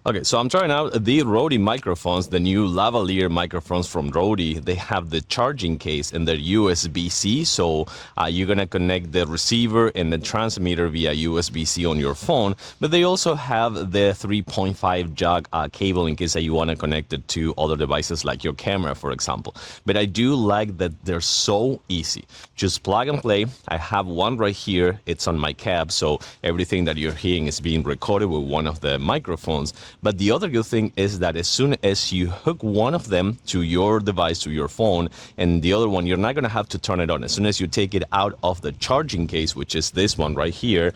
Okay, so I'm trying out the RØDE microphones, the new lavalier microphones from RØDE. They have the charging case and they're USB-C, so you're gonna connect the receiver and the transmitter via USB-C on your phone. But they also have the 3.5 jack cable in case that you want to connect it to other devices like your camera, for example. But I do like that they're so easy. Just plug and play. I have one right here. It's on my cab, so everything that you're hearing is being recorded with one of the microphones. But the other good thing is that as soon as you hook one of them to your device, to your phone, and the other one, you're not going to have to turn it on. As soon as you take it out of the charging case, which is this one right here,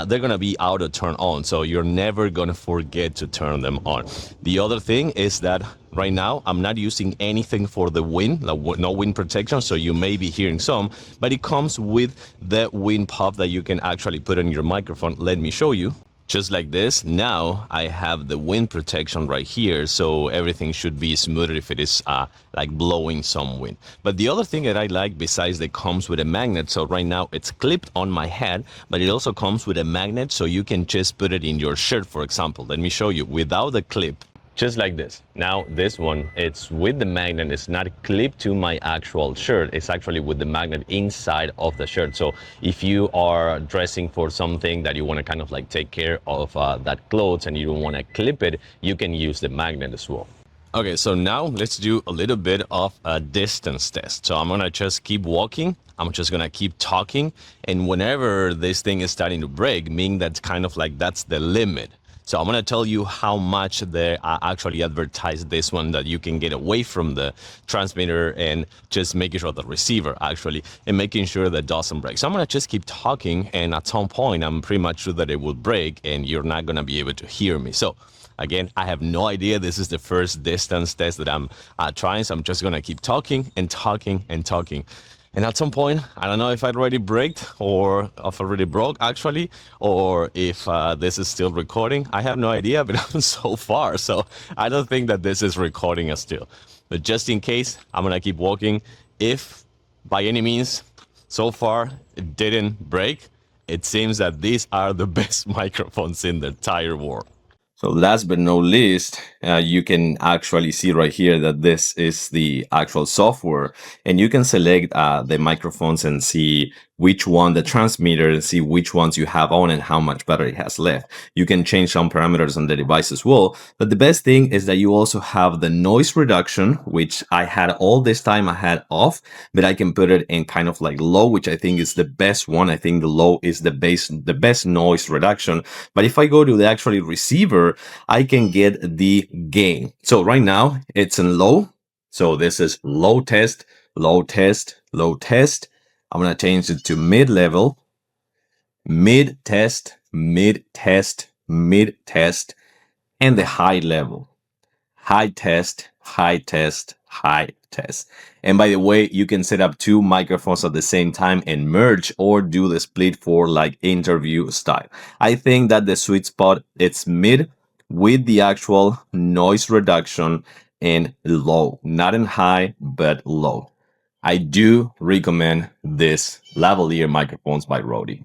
they're going to be auto turn on. So you're never going to forget to turn them on. The other thing is that right now, I'm not using anything for the wind, like no wind protection, so you may be hearing some, but it comes with the wind puff that you can actually put on your microphone. Let me show you. Just like this. Now I have the wind protection right here, so everything should be smoother if it is like blowing some wind. But the other thing that I like, besides that comes with a magnet, so right now it's clipped on my head, but it also comes with a magnet, so you can just put it in your shirt, for example. Let me show you without the clip. Just like this. Now this one, it's with the magnet. It's not clipped to my actual shirt. It's actually with the magnet inside of the shirt. So if you are dressing for something that you want to kind of like take care of that clothes and you don't want to clip it, you can use the magnet as well. Okay, so now let's do a little bit of a distance test. So I'm gonna just keep walking. I'm just gonna keep talking. And whenever this thing is starting to break, meaning that's kind of like that's the limit. So I'm going to tell you how much they actually advertise this one, that you can get away from the transmitter and just making sure the receiver actually, and making sure that it doesn't break. So I'm going to just keep talking, and at some point I'm pretty much sure that it will break and you're not going to be able to hear me. So again, I have no idea. This is the first distance test that I'm trying. So I'm just going to keep talking and talking and talking. And at some point, I don't know if I already braked or if I already broke actually, or if this is still recording. I have no idea, but I'm so far. So I don't think that this is recording us still. But just in case, I'm going to keep walking. If by any means, so far, it didn't break, it seems that these are the best microphones in the entire world. So last but not least, you can actually see right here that this is the actual software, and you can select the microphones and see which one, the transmitter, and see which ones you have on and how much battery it has left. You can change some parameters on the device as well, but the best thing is that you also have the noise reduction, which I had all this time I had off, but I can put it in kind of like low, which I think is the best one. I think the low is the best noise reduction. But if I go to the actual receiver, I can get the gain. So right now it's in low. So this is low test, low test, low test. I'm going to change it to mid-level, mid-test, mid-test, mid-test, and the high level. High test, high test, high test. And by the way, you can set up two microphones at the same time and merge or do the split for like interview style. I think that the sweet spot, it's mid with the actual noise reduction and low, not in high, but low. I do recommend this lavalier microphones by RØDE.